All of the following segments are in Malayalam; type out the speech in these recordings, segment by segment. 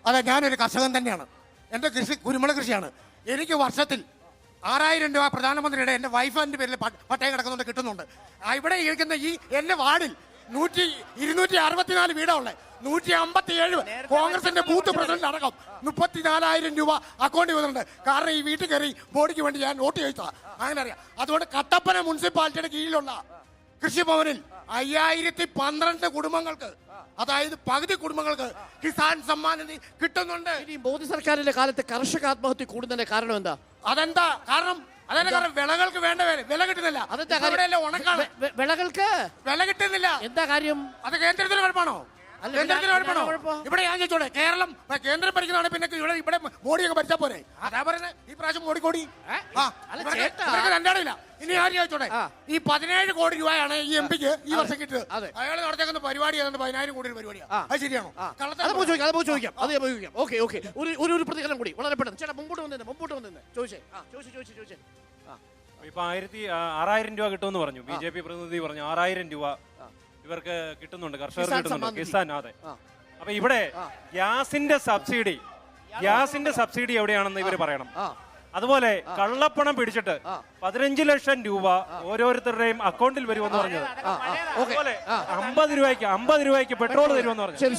അതെ, ഞാനൊരു കർഷകൻ തന്നെയാണ്. എൻ്റെ കൃഷി കുരുമുളക് കൃഷിയാണ്. എനിക്ക് വർഷത്തിൽ 6000 രൂപ പ്രധാനമന്ത്രിയുടെ എൻ്റെ വൈഫിൻ്റെ പേരിൽ പട്ടയം കിടക്കുന്നുണ്ട്, കിട്ടുന്നുണ്ട്. ഇവിടെ ഇരിക്കുന്ന ഈ എൻ്റെ വാർഡിൽ 264 വീടുള്ള 157 കോൺഗ്രസിന്റെ ബൂത്ത് പ്രസിഡന്റ് അടക്കം 34,000 രൂപ അക്കൗണ്ടിൽ വന്നിട്ടുണ്ട്. കാരണം ഈ വീട്ടിൽ കയറി ബോഡിക്ക് വേണ്ടി ഞാൻ നോട്ട് ചോദിച്ചതാ, അങ്ങനെ അറിയാം. അതുകൊണ്ട് കട്ടപ്പന മുനിസിപ്പാലിറ്റിയുടെ കീഴിലുള്ള കൃഷിഭവനിൽ 5012 കുടുംബങ്ങൾക്ക്, അതായത് പകുതി കുടുംബങ്ങൾക്ക് കിസാൻ സമ്മാൻ നിധി കിട്ടുന്നുണ്ട്. ഇനി മോദി സർക്കാരിന്റെ കാലത്ത് കർഷക ആത്മഹത്യ കൂടുന്നതിന്റെ കാരണം എന്താ? അതെന്താ കാരണം? അതിന്റെ കാരണം വിളകൾക്ക് വേണ്ട വില കിട്ടുന്നില്ല. ഉണക്കാണ്, വിളകൾക്ക് വില കിട്ടുന്നില്ല. എന്താ കാര്യം? അത് കേന്ദ്രത്തിന് കുഴപ്പമാണോ? ഇവിടെ ഞാൻ ചോദിച്ചോട്ടെ, കേന്ദ്രം ഭരിക്കുന്നതാണ്, പിന്നെ ഇവിടെ മോഡിയൊക്കെ ഭരിച്ചാ പോരെ? അതാ പറയുന്നത്, ഈ പ്രാവശ്യം മോഡിക്കോടി രണ്ടാടില്ല. ഇനി ആരും ചോദിച്ചോട്ടെ, ഈ 17 കോടി രൂപയാണ് ഈ എം പിക്ക് ഈ വർഷം കിട്ടിയത്. അയാൾ നടത്തേക്കുന്ന പരിപാടി 10,000 കോടി പരിപാടിയാണ്. അത് ശരിയാണോ? ഒരു പ്രതികരണം കൂടി വളരെ പെട്ടെന്ന് ചേട്ടാ, മുമ്പോട്ട് വന്നേ ചോദിച്ചേ. ഇപ്പൊ 6,000 രൂപ കിട്ടുമെന്ന് പറഞ്ഞു BJP പ്രതിനിധി പറഞ്ഞു. 6,000 രൂപ ഇവർക്ക് കിട്ടുന്നുണ്ട്, കർഷകർക്ക് കിട്ടുന്നുണ്ട്, കിസാൻ. അതെ. അപ്പൊ ഇവിടെ ഗ്യാസിന്റെ സബ്സിഡി എവിടെയാണെന്ന് ഇവര് പറയണം. അതുപോലെ കള്ളപ്പണം പിടിച്ചിട്ട് 15 ലക്ഷം രൂപ ഓരോരുത്തരുടെയും അക്കൗണ്ടിൽ വരുമെന്ന് പറഞ്ഞത്. അതുപോലെ 50 രൂപയ്ക്ക് പെട്രോൾ തരുമെന്ന് പറഞ്ഞു. ശരി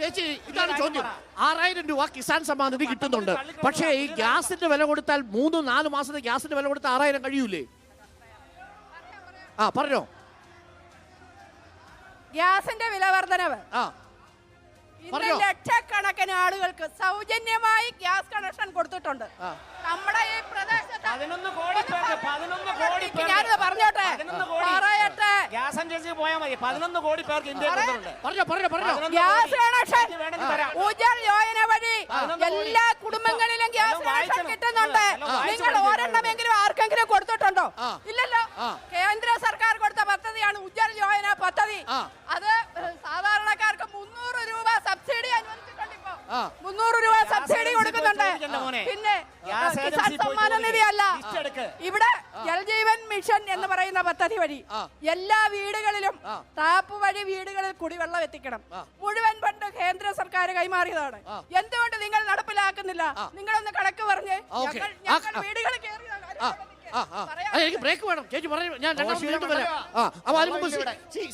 ചേച്ചി, ഇതാണ് ചോദ്യം. 6,000 രൂപ കിസാൻ സമ്മാൻ നിധി കിട്ടുന്നുണ്ട്. പക്ഷേ ഈ ഗ്യാസിന്റെ വില കൊടുത്താൽ 3-4 മാസത്തെ ഗ്യാസിന്റെ വില കൊടുത്താൽ 6,000 കഴിയൂലേ? പറഞ്ഞോ. ഗ്യാസിന്റെ വില വർധനവ് ലക്ഷക്കണക്കിന് ആളുകൾക്ക് സൗജന്യമായി ഗ്യാസ് കണക്ഷൻ കൊടുത്തിട്ടുണ്ട്. നമ്മുടെ ഈ പ്രദേശത്ത് 11 കോടി പേർക്ക് ഞാനത് പറഞ്ഞോട്ടെ, പറയട്ടെ. ഗ്യാസ് ഏജൻസി പോയാൽ മതി. 11 കോടി പേർക്ക് ഗ്യാസ് കണക്ഷൻ ഉജ്ജ്വൽ യോജന വഴി എല്ലാ കുടുംബങ്ങളിലും ഗ്യാസ് കണക്ഷൻ കിട്ടുന്നുണ്ട്. നിങ്ങൾ ഒരെണ്ണമെങ്കിലും ആർക്കെങ്കിലും കൊടുത്തിട്ടുണ്ടോ? ഇല്ലല്ലോ. കേന്ദ്ര സർക്കാർ കൊടുത്ത പദ്ധതിയാണ് ഉജ്ജ്വൽ യോജന പദ്ധതി. അത് സാധാരണക്കാർക്ക് 300 രൂപ സബ്സിഡി അനുവദിച്ചിട്ടുണ്ട്. ഇപ്പൊ 300 രൂപ സബ്സിഡി കൊടുക്കുന്നുണ്ട്. പിന്നെ കിസാൻ സമ്മാന നിധി അല്ല, ഇവിടെ ജൽജീവൻ മിഷൻ എന്ന് പറയുന്ന പദ്ധതി വഴി എല്ലാ വീടുകളിലും ടാപ്പ് വഴി വീടുകളിൽ കുടിവെള്ളം എത്തിക്കണം. മുഴുവൻ ഫണ്ട് കേന്ദ്ര സർക്കാർ കൈമാറിയതാണ്. എന്തുകൊണ്ട് നിങ്ങൾ നടപ്പിലാക്കുന്നില്ല? നിങ്ങളൊന്ന് കണക്ക് പറഞ്ഞ് ഞങ്ങൾ വീടുകളിൽ കയറിയതാണ്. എനിക്ക് ബ്രേക്ക് വേണം ചേച്ചി പറഞ്ഞു. ഞാൻ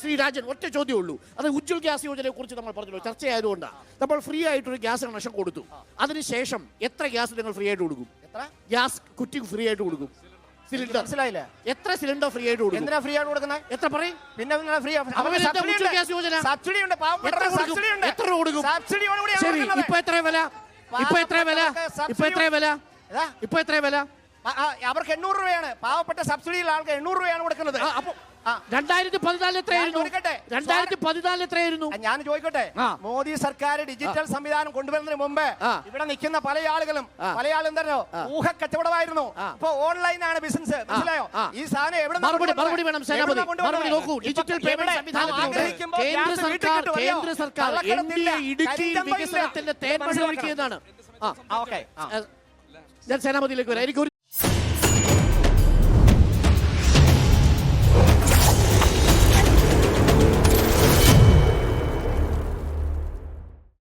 ശ്രീ രാജൻ, ഒറ്റ ചോദ്യമേ ഉള്ളൂ. അത് ഉജ്ജ്വൽ ഗ്യാസ് യോജനയെ കുറിച്ച് നമ്മൾ പറഞ്ഞല്ലോ, ചർച്ചയായതുകൊണ്ടാണ്. നമ്മൾ ഫ്രീ ആയിട്ടൊരു ഗ്യാസ് കണക്ഷൻ കൊടുത്തു. അതിനുശേഷം എത്ര ഗ്യാസ് നിങ്ങൾ ഫ്രീ ആയിട്ട് കൊടുക്കും? ഗ്യാസ് കുറ്റി ഫ്രീ ആയിട്ട് കൊടുക്കും? സിലിണ്ടർ മനസ്സിലായില്ല? എത്ര സിലിണ്ടർ ഫ്രീ ആയിട്ട് കൊടുക്കും? എന്തിനാ ഫ്രീ ആയിട്ട് കൊടുക്കുന്നത്? എത്ര പറയും? പിന്നെ ഫ്രീ ഗ്യാസ് യോജന സബ്സിഡി ഉണ്ട്. എത്ര കൊടുക്കും? ശരി, ഇപ്പൊ എത്ര വില? അവർക്ക് 800 രൂപയാണ്. പാവപ്പെട്ട സബ്സിഡിയുള്ള ആൾക്ക് 800 രൂപയാണ് കൊടുക്കുന്നത്. 2014 എത്രയായിരുന്നു? ഞാൻ ചോദിക്കട്ടെ, മോദി സർക്കാർ ഡിജിറ്റൽ സംവിധാനം കൊണ്ടുവരുന്നതിന് മുമ്പ് ഇവിടെ നിൽക്കുന്ന പല ആളുകളും എന്തോ ഊഹ കച്ചവടമായിരുന്നു. ഇപ്പൊ ഓൺലൈനാണ് ബിസിനസ്. മനസ്സിലായോ? ഈ സാധനം എവിടെ മറുപടി വേണം സേനാപതി. മറുപടി നോക്കൂ. ഡിജിറ്റൽ പേയ്മെന്റ് സംവിധാനത്തിലൂടെ കേന്ദ്ര സർക്കാർ ഇടുക്കി വികസനത്തിന്റെ തേന്മഴ ഒഴുക്കിയതാണ്. ഞാൻ സേനാപതിയിലേക്ക് വരാം. എനിക്ക്